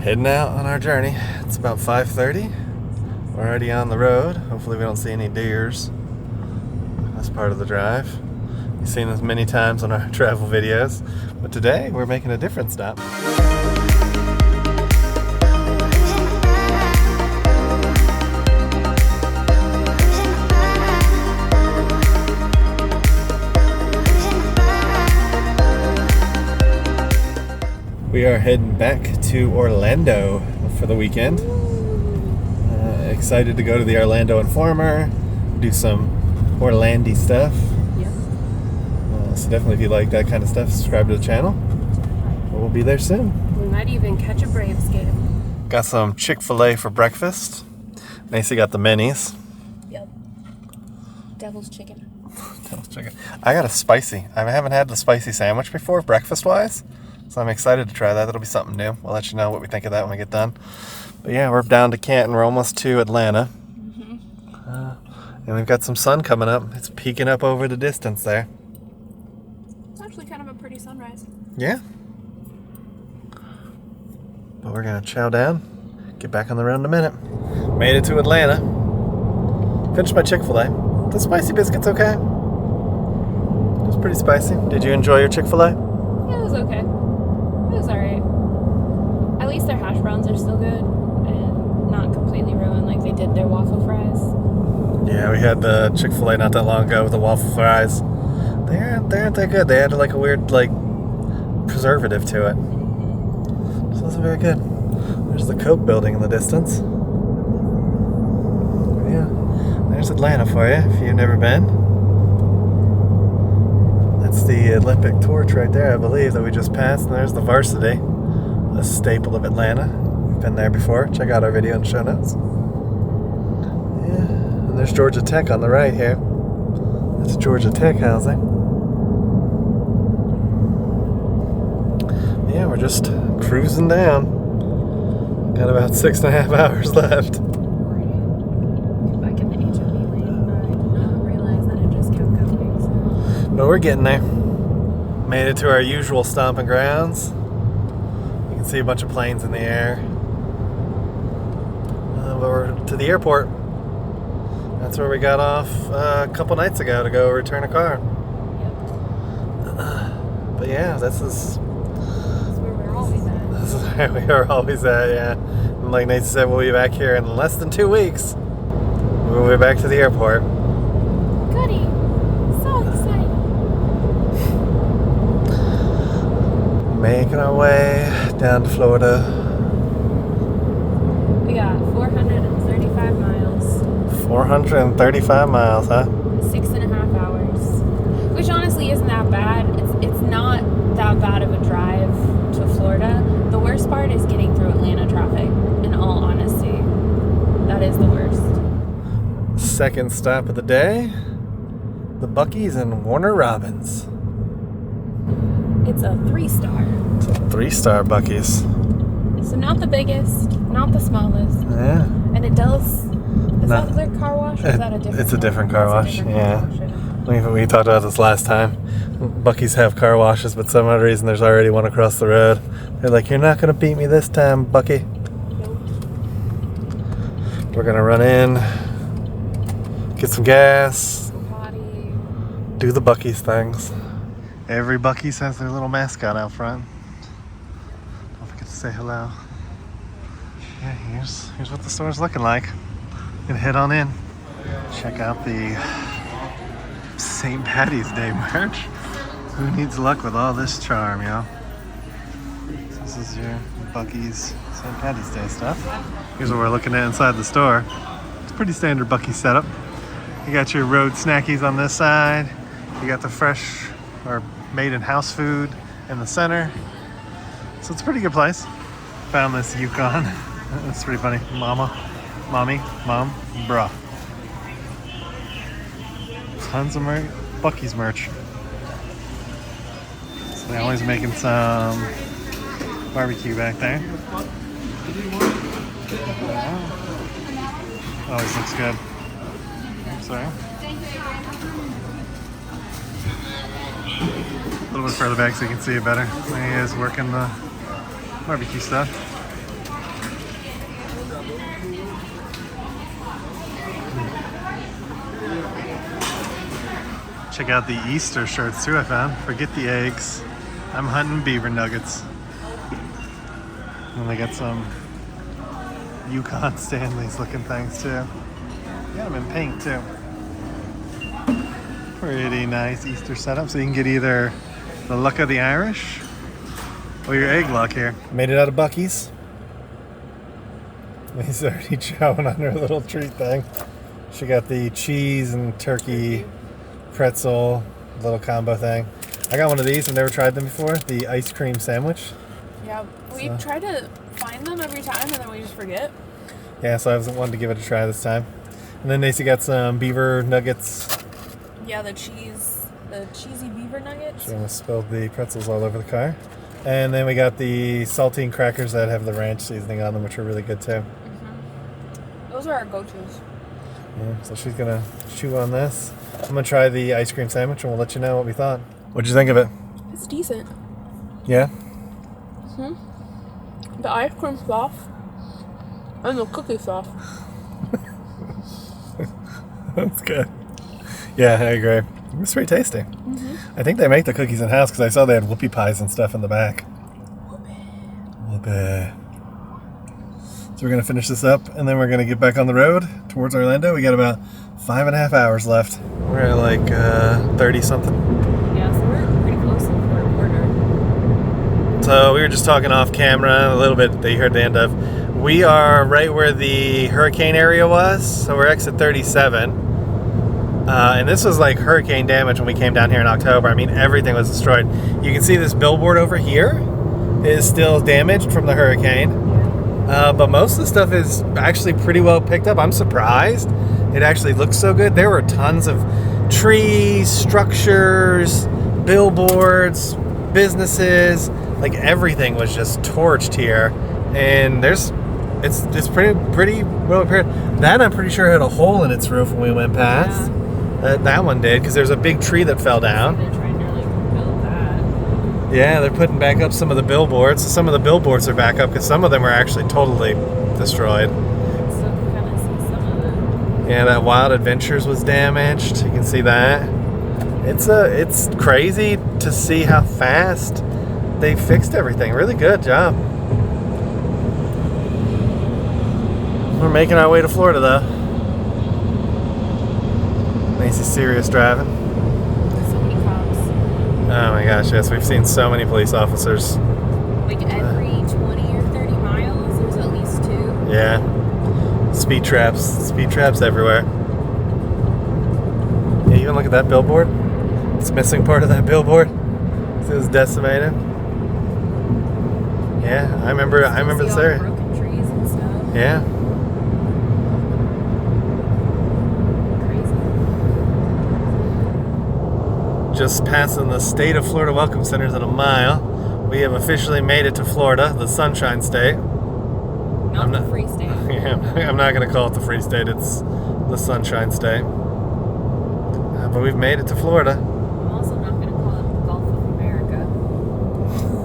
Heading out on our journey. It's about 5:30. We're already on the road. Hopefully we don't see any deers. That's part of the drive. You've seen this many times on our travel videos, but today we're making a different stop. We are heading back to Orlando for the weekend. Excited to go to the Orlando Informer, do some Orlandy stuff. Yep. So definitely if you like that kind of stuff, subscribe to the channel. We'll be there soon. We might even catch a Braves game. Got some Chick-fil-A for breakfast. Macy got the minis. Yep. Devil's chicken. Devil's chicken. I got a spicy. I haven't had the spicy sandwich before, breakfast-wise. So I'm excited to try that. That'll be something new. We'll let you know what we think of that when we get done. But yeah, we're down to Canton. We're almost to Atlanta. And we've got some sun coming up. It's peeking up over the distance there. It's actually kind of a pretty sunrise. Yeah. But we're going to chow down. Get back on the road in a minute. Made it to Atlanta. Finished my Chick-fil-A. The spicy biscuit's okay. It was pretty spicy. Did you enjoy your Chick-fil-A? Yeah, it was okay. It was alright. At least their hash browns are still good and not completely ruined like they did their waffle fries. Yeah, we had the Chick-fil-A not that long ago with the waffle fries. They aren't that good. They added like a weird preservative to it. So it wasn't very good. There's the Coke building in the distance. Yeah, there's Atlanta for you if you've never been. That's the Olympic torch right there, I believe, that we just passed. And there's the Varsity, a staple of Atlanta. We've been there before. Check out our video in the show notes. Yeah, and there's Georgia Tech on the right here. That's Georgia Tech housing. Yeah, we're just cruising down. Got about 6.5 hours left. Back in the HOV lane, I did not realize that it just kept going. So. But we're getting there. Made it to our usual stomping grounds. You can see a bunch of planes in the air. But we're to the airport. That's where we got off a couple nights ago to go return a car. Yep. But yeah, this is where we're always at. This is where we are always at, yeah. And like Nathan said, we'll be back here in less than 2 weeks. We'll be back to the airport. Goody! So excited! Making our way down to Florida. We got 435 miles. 435 miles, huh? 6.5 hours. Which honestly isn't that bad. It's not that bad of a drive to Florida. The worst part is getting through Atlanta traffic, in all honesty. That is the worst. Second stop of the day, the Buc-ee's in Warner Robins. It's a 3-star. It's a 3-star Buc-ee's. So not the biggest, not the smallest. Yeah. And it does... Is that their car wash or is that a different It's a different car wash, yeah. Car wash. We talked about this last time. Buc-ee's have car washes, but some odd reason there's already one across the road. They're like, you're not going to beat me this time, Buc-ee. Nope. We're going to run in, get some gas, Potty. do the Buc-ee's things. Every Buc-ee's has their little mascot out front. Don't forget to say hello. Yeah, here's what the store's looking like. Gonna head on in. Check out the St. Patty's Day merch. Who needs luck with all this charm, yo? This is your Buc-ee's St. Patty's Day stuff. Here's what we're looking at inside the store. It's a pretty standard Buc-ee setup. You got your road snackies on this side. You got the fresh or made in house food in the center. So it's a pretty good place. Found this Yukon. It's pretty funny. Mom, bruh. Tons of Buc-ee's merch. So they're always making some barbecue back there. Always looks good. I'm sorry. A little bit further back so you can see it better. There he is working the barbecue stuff. Check out the Easter shirts too I found. Forget the eggs. I'm hunting beaver nuggets. And they got some Yukon Stanleys looking things too. Got them in pink too. Pretty nice Easter setup. So you can get either the luck of the Irish or your egg luck here. Made it out of Buc-ee's. He's already chowing on her little treat thing. She got the cheese and turkey pretzel little combo thing. I got one of these. I've never tried them before. The ice cream sandwich. Yeah, we try to find them every time and then we just forget. Yeah, so I wanted to give it a try this time. And then Macy got some beaver nuggets. Yeah, the cheesy beaver nuggets. She almost spilled the pretzels all over the car. And then we got the saltine crackers that have the ranch seasoning on them, which are really good too. Mm-hmm. Those are our go-tos. Yeah, so she's gonna chew on this. I'm gonna try the ice cream sandwich and we'll let you know what we thought. What'd you think of it? It's decent. Yeah? Mm-hmm. The ice cream's soft. And the cookie's soft. That's good. Yeah, I agree. It's pretty tasty. Mm-hmm. I think they make the cookies in-house because I saw they had whoopie pies and stuff in the back. Whoopie. So we're going to finish this up and then we're going to get back on the road towards Orlando. We got about 5.5 hours left. We're at like 30-something. Yeah, so we're pretty close to the border. So we were just talking off camera a little bit that you heard the end of. We are right where the hurricane area was. So we're exit 37. And this was like hurricane damage when we came down here in October. I mean, everything was destroyed. You can see this billboard over here is still damaged from the hurricane. But most of the stuff is actually pretty well picked up. I'm surprised. It actually looks so good. There were tons of trees, structures, billboards, businesses. Like everything was just torched here. And it's pretty well repaired. That I'm pretty sure had a hole in its roof when we went past. Yeah. That one did, because there's a big tree that fell down. They're trying to rebuild that. Yeah, they're putting back up some of the billboards. Some of the billboards are back up because some of them are actually totally destroyed. So you kind of see some of it. Yeah, that Wild Adventures was damaged. You can see that. It's crazy to see how fast they fixed everything. Really good job. We're making our way to Florida though. Macy's serious driving. So many cops. Oh my gosh, yes, we've seen so many police officers. Like every 20 or 30 miles, there's at least 2. Yeah. Speed traps everywhere. Yeah, you even look at that billboard. It's missing part of that billboard. It was decimated. Yeah, I remember this area. Broken trees and stuff. Yeah. Just passing the State of Florida Welcome Centers in a mile. We have officially made it to Florida, the Sunshine State. Not the Free State. Yeah, I'm not going to call it the Free State. It's the Sunshine State. But we've made it to Florida. I'm also not going to call it the Gulf of America.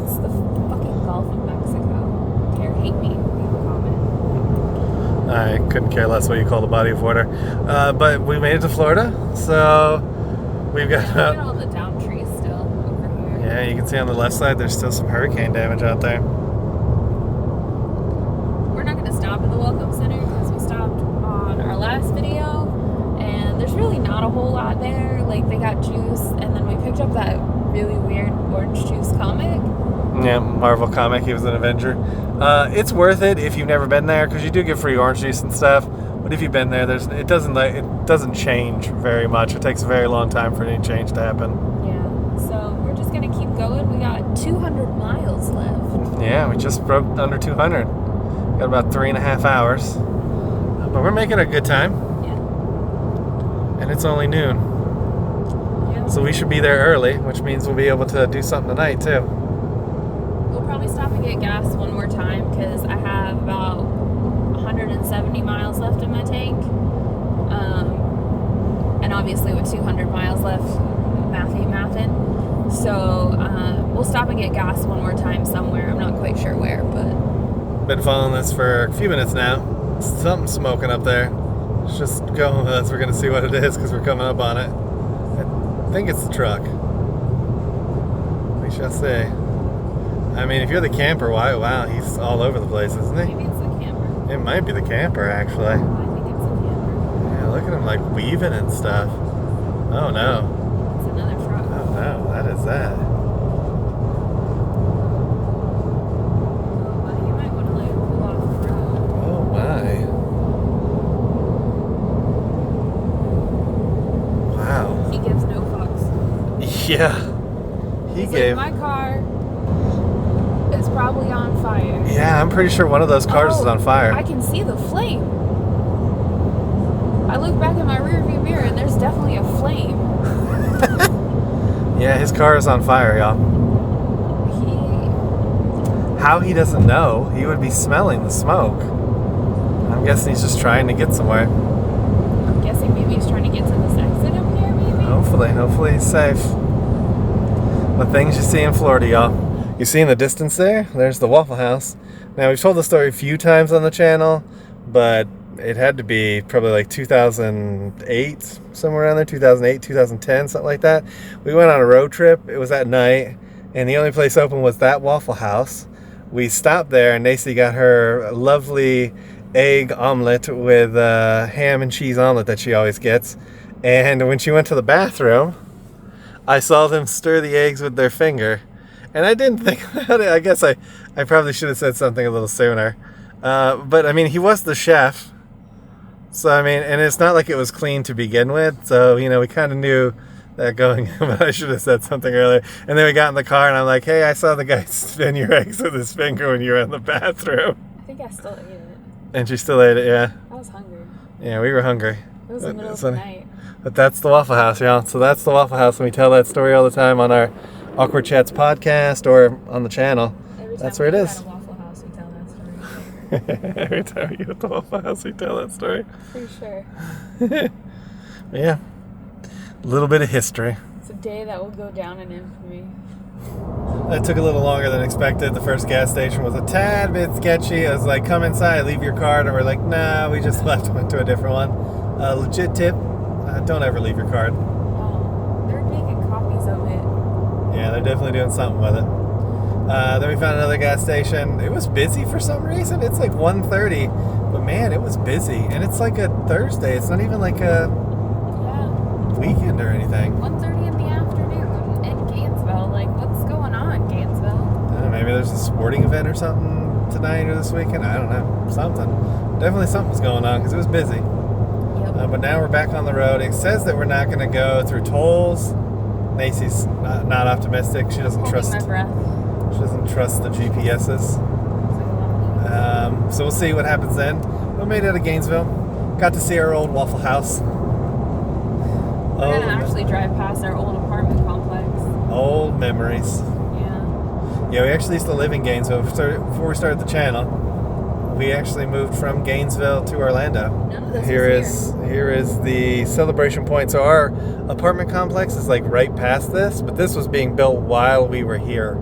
It's the fucking Gulf of Mexico. Care, hate me. Leave a comment. I couldn't care less what you call the body of water. But we made it to Florida, so we've got... Look at all the downed trees still over here. Yeah, you can see on the left side there's still some hurricane damage out there. We're not going to stop at the Welcome Center because we stopped on our last video, and there's really not a whole lot there. Like, they got juice, and then we picked up that really weird orange juice comic. Yeah, Marvel comic. He was an Avenger. It's worth it if you've never been there because you do get free orange juice and stuff. But if you've been there, it doesn't change very much. It takes a very long time for any change to happen. Yeah. So we're just gonna keep going. We got 200 miles left. Yeah, we just broke under 200. Got about 3.5 hours. But we're making a good time. Yeah. And it's only noon. Yeah. So we should be there early, which means we'll be able to do something tonight too. We'll probably stop and get gas one more time because I have about 170 miles left in my tank. And obviously with 200 miles left, math ain't mathin'. So we'll stop and get gas one more time somewhere. I'm not quite sure where, but... Been following this for a few minutes now. Something's smoking up there. Let's just go with us. We're going to see what it is because we're coming up on it. think it's the truck. We shall see. I mean, if you're the camper, wow, he's all over the place, isn't he? Maybe it's the camper. It might be the camper, actually. I think it's the camper. Yeah, look at him like weaving and stuff. Oh no. It's another truck. Oh no, that is that. Oh, buddy, you might want to like pull off the road. Oh my. Wow. He gives no fucks. Yeah. He's like, my car is probably on fire. Yeah, I'm pretty sure one of those cars is on fire. I can see the flame. I look back in my rearview mirror and there's definitely a flame. Yeah, his car is on fire, y'all. How he doesn't know? He would be smelling the smoke. I'm guessing he's just trying to get somewhere. I'm guessing maybe he's trying to get to this exit up here, maybe? Hopefully he's safe. The things you see in Florida, y'all. You see in the distance there? There's the Waffle House. Now, we've told the story a few times on the channel, but it had to be probably like 2008, somewhere around there, 2008, 2010, something like that. We went on a road trip. It was at night, and the only place open was that Waffle House. We stopped there, and Nacy got her lovely egg omelet with ham and cheese omelet that she always gets. And when she went to the bathroom, I saw them stir the eggs with their finger. And I didn't think about it. I guess I probably should have said something a little sooner. But, I mean, he was the chef. So, I mean, and it's not like it was clean to begin with. So, you know, we kind of knew that going, but I should have said something earlier. And then we got in the car, and I'm like, hey, I saw the guy spin your eggs with his finger when you were in the bathroom. I think I still ate it. And she still ate it, yeah. I was hungry. Yeah, we were hungry. It was the middle of the night. But that's the Waffle House, y'all. So that's the Waffle House, and we tell that story all the time on our Awkward Chats podcast or on the channel. That's where it is. At a Waffle House, we tell that story. Every time we get to the Waffle House, we tell that story. Pretty sure. Yeah. A little bit of history. It's a day that will go down in infamy. That took a little longer than expected. The first gas station was a tad bit sketchy. I was like, come inside, leave your card. And we're like, nah, we just left, went to a different one. Legit tip, don't ever leave your card. Oh, they're making copies of it. Yeah, they're definitely doing something with it. Then we found another gas station. It was busy for some reason. It's like 1:30, but man, it was busy. And it's like a Thursday. It's not even like a weekend or anything. 1:30 in the afternoon in Gainesville. Like, what's going on, Gainesville? Maybe there's a sporting event or something tonight or this weekend. I don't know. Something. Definitely something's going on because it was busy. Yep. But now we're back on the road. It says that we're not going to go through tolls. Nacy's not optimistic. She doesn't trust. My breath. She doesn't trust the GPSs. So we'll see what happens then. We made it out of Gainesville. Got to see our old Waffle House. We're going to actually drive past our old apartment complex. Old memories. Yeah. Yeah, we actually used to live in Gainesville before we started the channel. We actually moved from Gainesville to Orlando. None of this Here is the celebration point. So our apartment complex is like right past this, but this was being built while we were here.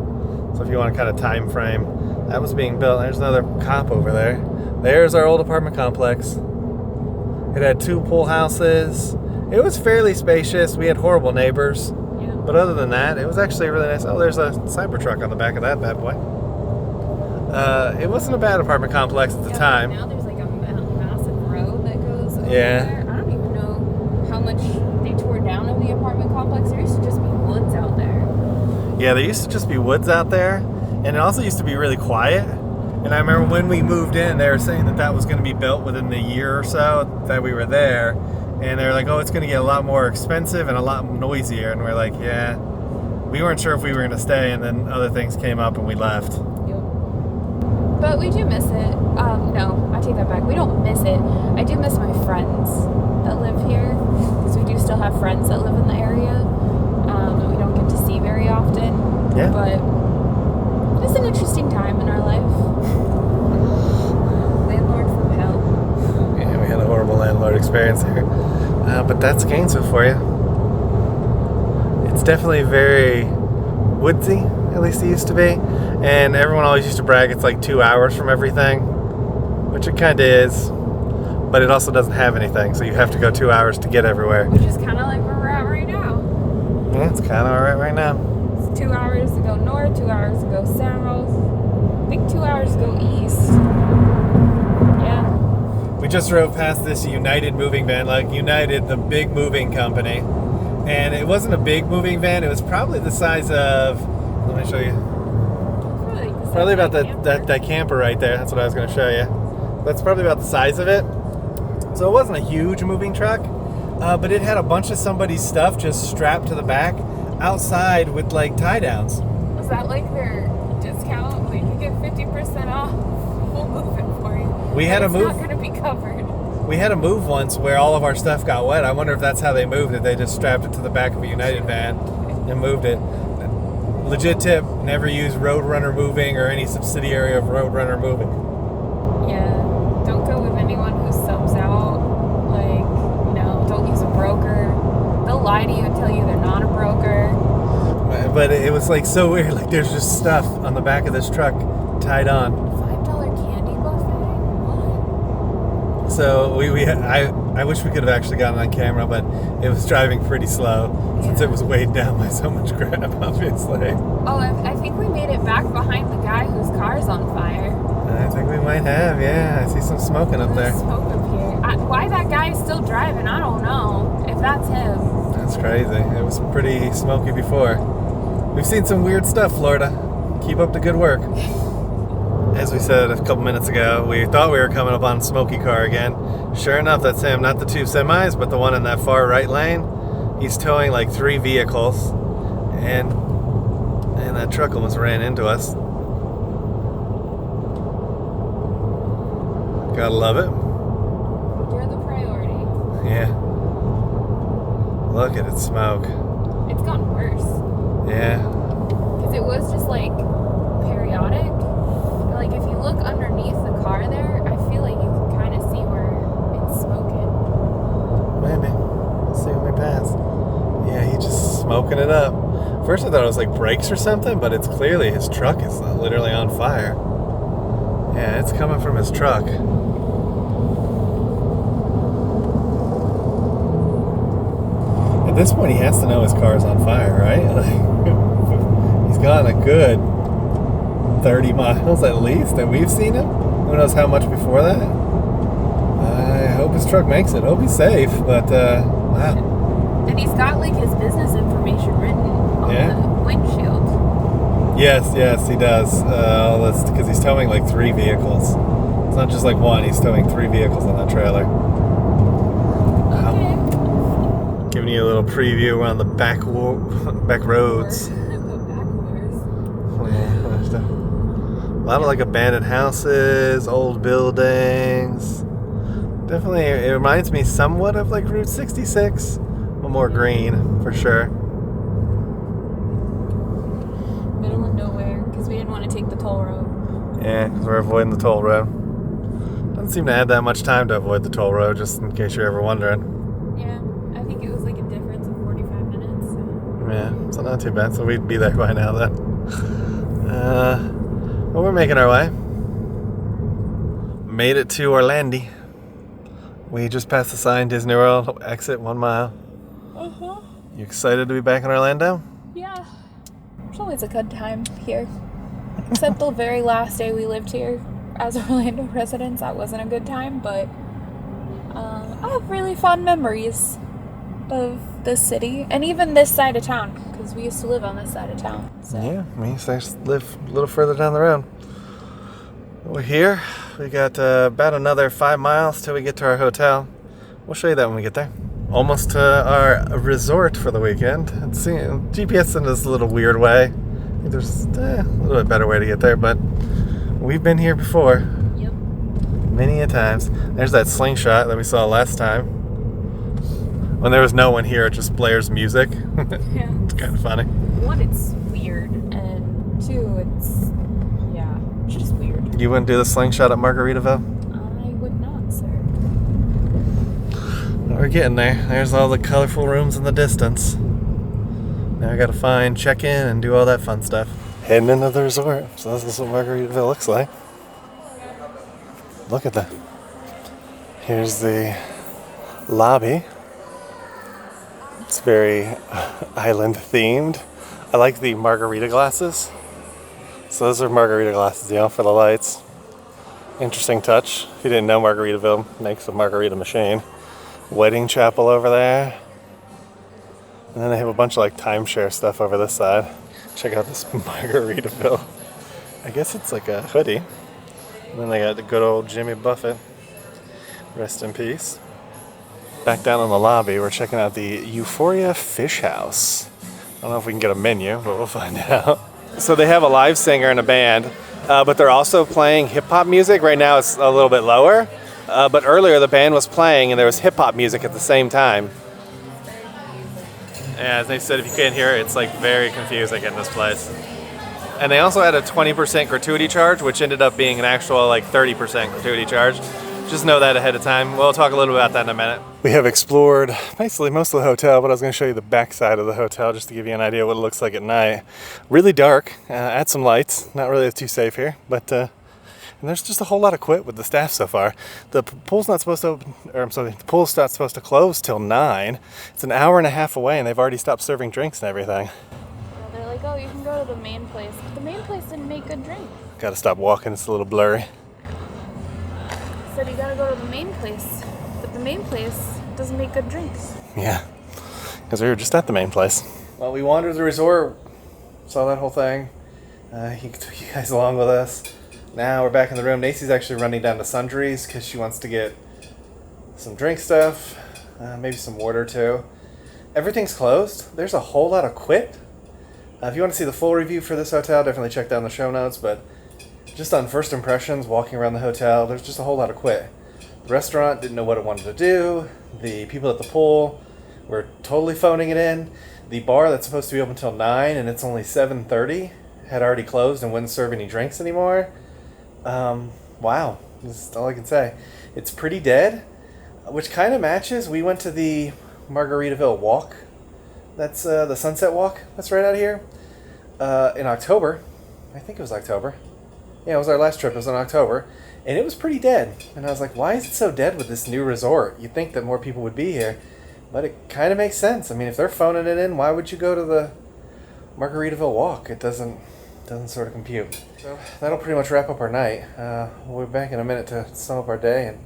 So if you want a kind of time frame, that was being built. There's another cop over there. There's our old apartment complex. It had 2 pool houses. It was fairly spacious. We had horrible neighbors. Yeah. But other than that, it was actually really nice. Oh, there's a Cybertruck on the back of that bad boy. It wasn't a bad apartment complex at the time. Now there's like a massive road that goes over Yeah. there. I don't even know how much they tore down of the apartment complex. There used to just be woods out there. Yeah, there used to just be woods out there. And it also used to be really quiet. And I remember when we moved in, they were saying that was going to be built within the year or so that we were there. And they were like, oh, it's going to get a lot more expensive and a lot noisier. And we're like, yeah. We weren't sure if we were going to stay. And then other things came up and we left. But we do miss it. No, I take that back. We don't miss it. I do miss my friends that live here. Because we do still have friends that live in the area. That we don't get to see very often. Yeah. But it's an interesting time in our life. Landlord from hell. Yeah, we had a horrible landlord experience here. But that's Gainesville for you. It's definitely very woodsy, at least it used to be. And everyone always used to brag it's like 2 hours from everything, which it kind of is. But it also doesn't have anything, so you have to go 2 hours to get everywhere. Which is kind of like where we're at right now. Yeah, it's kind of alright right now. It's 2 hours to go north, 2 hours to go south. I think 2 hours to go east. Yeah. We just drove past this United moving van, like United, the big moving company. And it wasn't a big moving van. It was probably the size of, let me show you. Probably about that camper right there. That's what I was going to show you. That's probably about the size of it. So it wasn't a huge moving truck, but it had a bunch of somebody's stuff just strapped to the back outside with like tie downs. Was that like their discount? Like you get 50% off. We'll move it for you. We had a move. It's not going to be covered. We had a move once where all of our stuff got wet. I wonder if that's how they moved it. They just strapped it to the back of a United van and moved it. Legit tip, never use Roadrunner Moving or any subsidiary of Roadrunner Moving. Yeah, don't go with anyone who subs out. Like, don't use a broker. They'll lie to you and tell you they're not a broker. But it was like so weird. Like there's just stuff on the back of this truck tied on. $5 candy buffet? What? So I wish we could have actually gotten on camera, but it was driving pretty slow since it was weighed down by so much crap, obviously. Oh, I think we made it back behind the guy whose car's on fire. I think we might have, yeah. I see some smoking up there. Smoke up here. Why that guy is still driving, I don't know. If that's him. That's crazy. It was pretty smoky before. We've seen some weird stuff, Florida. Keep up the good work. As we said a couple minutes ago, we thought we were coming up on a smoky car again. Sure enough, that's him. Not the two semis, but the one in that far right lane. He's towing like 3 vehicles. And that truck almost ran into us. Gotta love it. You're the priority. Yeah. Look at it smoke. It's gotten worse. Yeah. Because it was just like periodic. Like if you look underneath the car there, I feel like you can kind of see where it's smoking. Maybe. We'll see when we pass. Yeah, he's just smoking it up. First I thought it was like brakes or something, but it's clearly his truck is literally on fire. Yeah, it's coming from his truck. At this point, he has to know his car's on fire, right? He's gone a good 30 miles at least that we've seen him. Who knows how much before that? I hope his truck makes it. I hope he's safe, but wow. And he's got like his business information written on the windshield. Yes, he does. That's because he's towing like 3 vehicles. It's not just like one, he's towing 3 vehicles on that trailer. Okay. Giving you a little preview around the back roads. A lot of like abandoned houses, old buildings. Definitely, it reminds me somewhat of like Route 66, but more green for sure. Middle of nowhere, because we didn't want to take the toll road. Yeah, because we're avoiding the toll road. Doesn't seem to add that much time to avoid the toll road, just in case you're ever wondering. Yeah, I think it was like a difference of 45 minutes. So. Yeah, so not too bad. So we'd be there by now then. Well, we're making our way. Made it to Orlando. We just passed the sign, Disney World, exit 1 mile. Uh-huh. You excited to be back in Orlando? Yeah. It's always a good time here. Except the very last day we lived here as Orlando residents, that wasn't a good time, but I have really fond memories of this city and even this side of town, because we used to live on this side of town. So. Yeah, we used to live a little further down the road. We're here. We got about another 5 miles till we get to our hotel. We'll show you that when we get there. Almost to our resort for the weekend. GPS sent us a little weird way. I think there's a little bit better way to get there, but we've been here before. Yep. Many a times. There's that slingshot that we saw last time. When there was no one here, it just blares music. Yeah. It's kind of funny. One, it's weird, and 2, it's just weird. You wouldn't do the slingshot at Margaritaville? I would not, sir. We're getting there. There's all the colorful rooms in the distance. Now I gotta find, check in, and do all that fun stuff. Heading into the resort. So this is what Margaritaville looks like. Look at that. Here's the lobby. It's very island themed. I like the margarita glasses. So those are margarita glasses, you know, for the lights. Interesting touch. If you didn't know, Margaritaville makes a margarita machine. Wedding chapel over there. And then they have a bunch of like timeshare stuff over this side. Check out this Margaritaville. I guess it's like a hoodie. And then they got the good old Jimmy Buffett. Rest in peace. Back down in the lobby, we're checking out the Euphoria Fish House. I don't know if we can get a menu, but we'll find out. So they have a live singer and a band, but they're also playing hip-hop music. Right now it's a little bit lower, but earlier the band was playing and there was hip-hop music at the same time. Yeah, as they said, if you can't hear it, it's like very confusing in this place. And they also had a 20% gratuity charge, which ended up being an actual like 30% gratuity charge. Just know that ahead of time. We'll talk a little bit about that in a minute. We have explored basically most of the hotel, but I was going to show you the back side of the hotel just to give you an idea what it looks like at night. Really dark, add some lights. Not really too safe here, but and there's just a whole lot of quit with the staff so far. The pool's not supposed to open, or I'm sorry, the pool's not supposed to close till 9. It's an hour and a half away, and they've already stopped serving drinks and everything. Yeah, they're like, oh, you can go to the main place, but the main place didn't make good drinks. Got to stop walking. It's a little blurry. Said you gotta go to the main place, but the main place doesn't make good drinks. Yeah, because we were just at the main place. Well, we wandered the resort, saw that whole thing. He took you guys along with us. Now we're back in the room. Nacy's actually running down to Sundries because she wants to get some drink stuff, maybe some water too. Everything's closed. There's a whole lot of quit. If you want to see the full review for this hotel, definitely check down the show notes, but just on first impressions, walking around the hotel, there's just a whole lot of quit. The restaurant didn't know what it wanted to do. The people at the pool were totally phoning it in. The bar that's supposed to be open until 9 and it's only 7:30 had already closed and wouldn't serve any drinks anymore. Wow, that's all I can say. It's pretty dead, which kind of matches. We went to the Margaritaville Walk. That's the Sunset Walk. That's right out here in October. I think it was October. Yeah, it was our last trip. It was in October, and it was pretty dead. And I was like, why is it so dead with this new resort? You'd think that more people would be here, but it kind of makes sense. I mean, if they're phoning it in, why would you go to the Margaritaville Walk? It doesn't sort of compute. So that'll pretty much wrap up our night. We'll be back in a minute to sum up our day and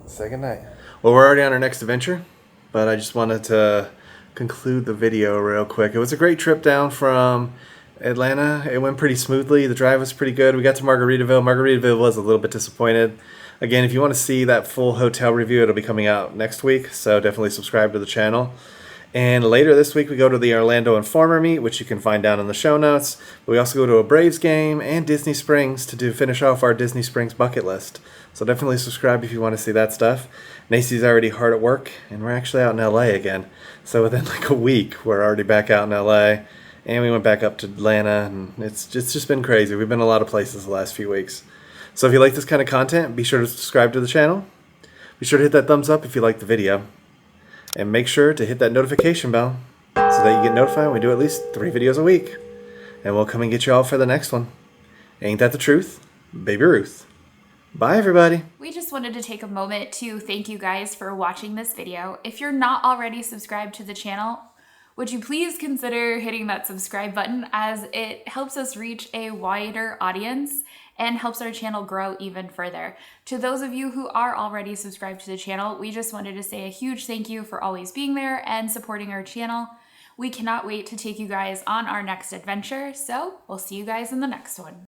say goodnight. Well, we're already on our next adventure, but I just wanted to conclude the video real quick. It was a great trip down from Atlanta. It went pretty smoothly. The drive was pretty good. We got to Margaritaville. Margaritaville was a little bit disappointed. Again, if you want to see that full hotel review, it'll be coming out next week, so definitely subscribe to the channel. And later this week, we go to the Orlando Informer meet, which you can find down in the show notes. We also go to a Braves game and Disney Springs to finish off our Disney Springs bucket list. So definitely subscribe if you want to see that stuff. Nacy's already hard at work, and we're actually out in LA again. So within like a week, we're already back out in LA. And we went back up to Atlanta, and it's just been crazy. We've been a lot of places the last few weeks. So if you like this kind of content, be sure to subscribe to the channel. Be sure to hit that thumbs up if you like the video. And make sure to hit that notification bell so that you get notified when we do at least 3 videos a week. And we'll come and get you all for the next one. Ain't that the truth? Baby Ruth. Bye, everybody. We just wanted to take a moment to thank you guys for watching this video. If you're not already subscribed to the channel, would you please consider hitting that subscribe button, as it helps us reach a wider audience and helps our channel grow even further. To those of you who are already subscribed to the channel, we just wanted to say a huge thank you for always being there and supporting our channel. We cannot wait to take you guys on our next adventure, so we'll see you guys in the next one.